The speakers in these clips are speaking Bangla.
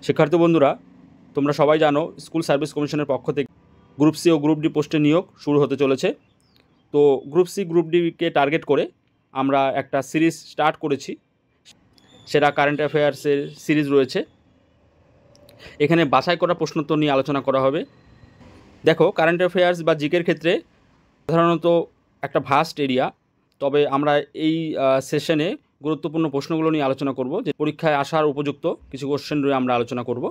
শিক্ষার্থী বন্ধুরা, তোমরা সবাই জানো স্কুল সার্ভিস কমিশনের পক্ষ থেকে গ্রুপ সি ও গ্রুপ ডি পোস্টে নিয়োগ শুরু হতে চলেছে। তো গ্রুপ সি গ্রুপ ডিকে টার্গেট করে আমরা একটা সিরিজ স্টার্ট করেছি, সেটা কারেন্ট অ্যাফেয়ার্সের সিরিজ রয়েছে। এখানে বাছাই করা প্রশ্নোত্তর নিয়ে আলোচনা করা হবে। দেখো, কারেন্ট অ্যাফেয়ার্স বা জিকের ক্ষেত্রে সাধারণত একটা ভাস্ট এরিয়া, তবে আমরা এই সেশনে গুরুত্বপূর্ণ প্রশ্নগুলো নিয়ে আলোচনা করব, যে পরীক্ষায় আসার উপযুক্ত কিছু কোশ্চেন নিয়ে আমরা আলোচনা করব।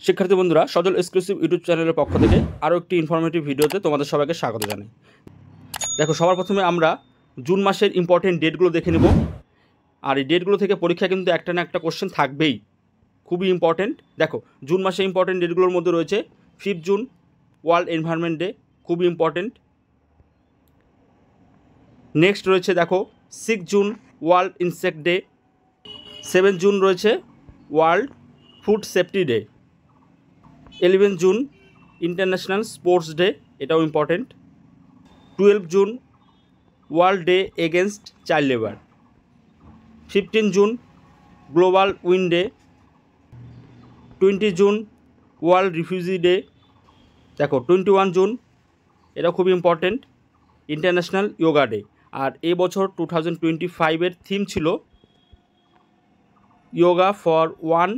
শিক্ষার্থী বন্ধুরা, সজল এক্সক্লুসিভ ইউটিউব চ্যানেলের পক্ষ থেকে আরও একটি ইনফরমেটিভ ভিডিওতে তোমাদের সবাইকে স্বাগত জানাই। দেখো, সবার প্রথমে আমরা জুন মাসের ইম্পর্টেন্ট ডেটগুলো দেখে নেব। আর এই ডেটগুলো থেকে পরীক্ষা কিন্তু একটা না একটা কোশ্চেন থাকবেই, খুবই ইম্পর্টেন্ট। দেখো, জুন মাসে ইম্পর্টেন্ট ডেটগুলোর মধ্যে রয়েছে 5 জুন ওয়ার্ল্ড এনভায়রনমেন্ট ডে, খুবই ইম্পর্টেন্ট। নেক্সট রয়েছে দেখো 6 June world insect day, 7 June রয়েছে world food safety day, 11 June international sports day, এটাও important. 12 June world day against child labour, 15 June global wind day, 20 June world refugee day. দেখো 21 জুন, এটা খুবই ইম্পর্টেন্ট, ইন্টারন্যাশনাল যোগা ডে। আর এই বছর 2025-এর থিম ছিল yoga for one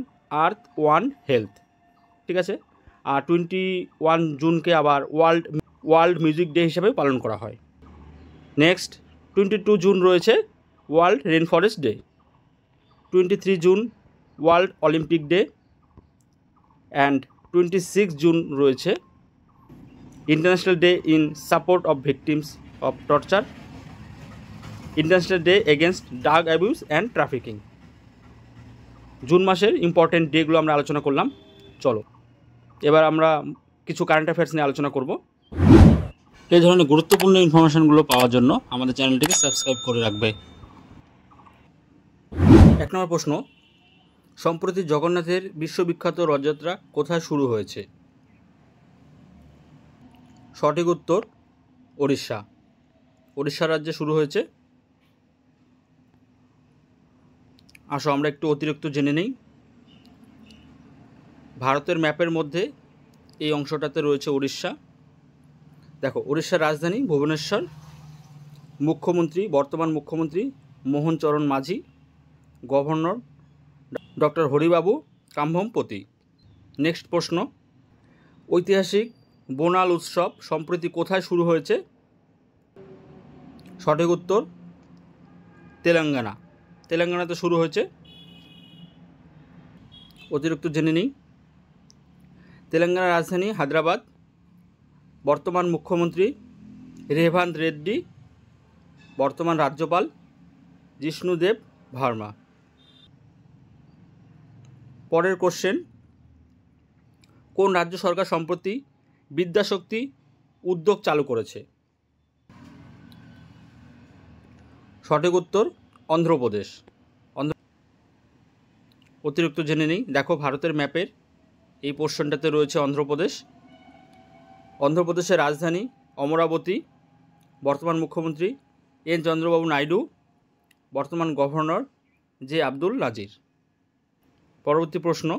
earth one health, ঠিক আছে। আর 21 জুনকে আবার ওয়ার্ল্ড মিউজিক ডে হিসেবে পালন করা হয়। নেক্সট 22 জুন রয়েছে world rain forest day, 23 June world Olympic day, and 26 June রয়েছে international day in support of victims of torture, international day against drug abuse and trafficking. June মাসের ইম্পর্টেন্ট ডেগুলো আমরা আলোচনা করলাম। চলো এবার আমরা কিছু কারেন্ট অ্যাফেয়ার্স নিয়ে আলোচনা করব। এই ধরনের গুরুত্বপূর্ণ ইনফরমেশনগুলো পাওয়ার জন্য আমাদের চ্যানেলটিকে সাবস্ক্রাইব করে রাখবে। 1 নম্বর প্রশ্ন, সম্প্রতি জগন্নাথের বিশ্ববিখ্যাত রথযাত্রা কোথায় শুরু হয়েছে? সঠিক উত্তর ওড়িশা। ওড়িশা রাজ্যে শুরু হয়েছে। আসো আমরা একটু অতিরিক্ত জেনে নেই। ভারতের ম্যাপের মধ্যে এই অংশটাতে রয়েছে উড়িষ্যা। দেখো, উড়িষ্যার রাজধানী ভুবনেশ্বর, বর্তমান মুখ্যমন্ত্রী মোহন চরণ মাঝি, গভর্নর ডক্টর হরিবাবু কাম্ভমপতি। নেক্সট প্রশ্ন, ঐতিহাসিক বোনাল উৎসব সম্প্রতি কোথায় শুরু হয়েছে? সঠিক উত্তর তেলেঙ্গানাতে শুরু হয়েছে। অতিরিক্ত জেনে নিই। তেলেঙ্গানার রাজধানী হায়দ্রাবাদ, বর্তমান মুখ্যমন্ত্রী রেভান্ত রেড্ডি, বর্তমান রাজ্যপাল জিষ্ণুদেব ভার্মা। পরের কোশ্চেন, কোন রাজ্য সরকার সম্প্রতি বিদ্যাশক্তি উদ্যোগ চালু করেছে? সঠিক উত্তর অন্ধ্রপ্রদেশ। অতিরিক্ত জেনে নিই। দেখো, ভারতের ম্যাপের এই পোর্শনটাতে রয়েছে অন্ধ্রপ্রদেশ। অন্ধ্রপ্রদেশের রাজধানী অমরাবতী, বর্তমান মুখ্যমন্ত্রী এন চন্দ্রবাবু নাইডু, বর্তমান গভর্নর জে আব্দুল নাজির। পরবর্তী প্রশ্ন,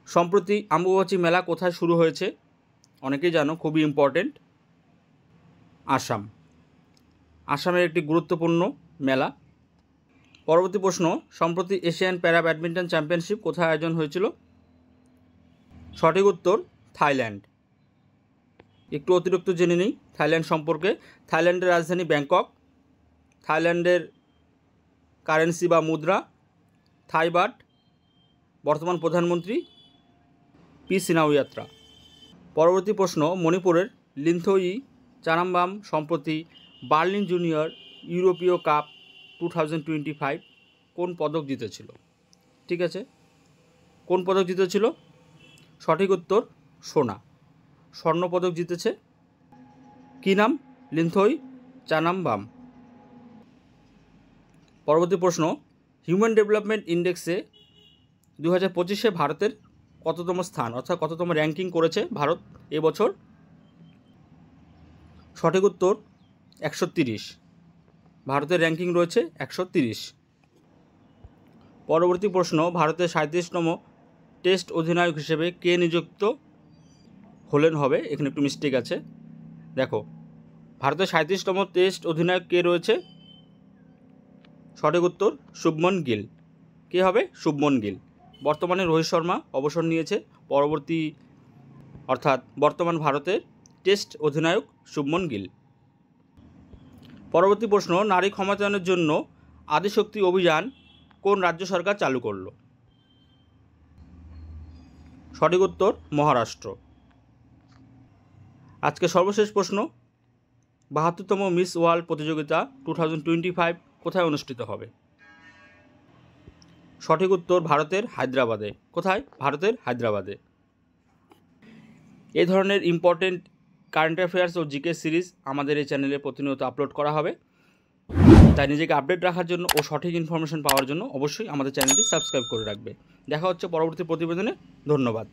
সম্প্রতি অম্বুবাচী মেলা কোথায় শুরু হয়েছে? অনেকেই জানো, খুবই ইম্পর্টেন্ট, আসামের একটি গুরুত্বপূর্ণ মেলা। পরবর্তী প্রশ্ন, সম্প্রতি এশিয়ান প্যারা ব্যাডমিন্টন চ্যাম্পিয়নশিপ কোথায় আয়োজন হয়েছিল? সঠিক উত্তর থাইল্যান্ড। একটু অতিরিক্ত জেনে নিই থাইল্যান্ড সম্পর্কে। থাইল্যান্ডের রাজধানী ব্যাংকক, থাইল্যান্ডের কারেন্সি বা মুদ্রা থাই বাট, বর্তমান প্রধানমন্ত্রী পি সিনাউয়াত্রা। পরবর্তী প্রশ্ন, মণিপুরের লিন্থোয়ি চানাম্বাম সম্প্রতি বার্লিন জুনিয়র ইউরোপীয় কাপ 2025 কোন পদক জিতেছিল? ঠিক আছে, কোন পদক জিতেছিল? সঠিক উত্তর স্বর্ণপদক জিতেছে। কী নাম? লিন্থোই চানাম্বাম। পরবর্তী প্রশ্ন, হিউম্যান ডেভেলপমেন্ট ইন্ডেক্সে 2025-এ ভারতের কততম স্থান, অর্থাৎ কততম র্যাঙ্কিং করেছে ভারত এবছর? সঠিক উত্তর 130। ভারতের র্যাঙ্কিং রয়েছে 130। পরবর্তী প্রশ্ন, ভারতের 37তম টেস্ট অধিনায়ক হিসেবে কে নিযুক্ত হলেন হবে? এখানে একটু মিস্টেক আছে। দেখো, ভারতের 37তম টেস্ট অধিনায়ক কে রয়েছে? সঠিক উত্তর শুভমন গিল। কে হবে? শুভমন গিল। বর্তমানে রোহিত শর্মা অবসর নিয়েছে। বর্তমান ভারতের টেস্ট অধিনায়ক শুভমন গিল। পরবর্তী প্রশ্ন, নারী ক্ষমতায়নের জন্য আদিশক্তি অভিযান কোন রাজ্য সরকার চালু করলো? সঠিক উত্তর মহারাষ্ট্র। আজকে সর্বশেষ প্রশ্ন, 72তম মিস ওয়ার্ল্ড প্রতিযোগিতা 2025 কোথায় অনুষ্ঠিত হবে? সঠিক উত্তর ভারতের হায়দ্রাবাদে। কোথায়? ভারতের হায়দ্রাবাদে। এই ধরনের ইম্পর্টেন্ট কারেন্ট অ্যাফেয়ার্স ও জিকে সিরিজ আমাদের এই চ্যানেলে প্রতিনিয়ত আপলোড করা হবে। তাই নিজেকে আপডেট রাখার জন্য ও সঠিক ইনফরমেশন পাওয়ার জন্য অবশ্যই আমাদের চ্যানেলটি সাবস্ক্রাইব করে রাখবে। দেখা হচ্ছে পরবর্তী প্রতিবেদনে। ধন্যবাদ।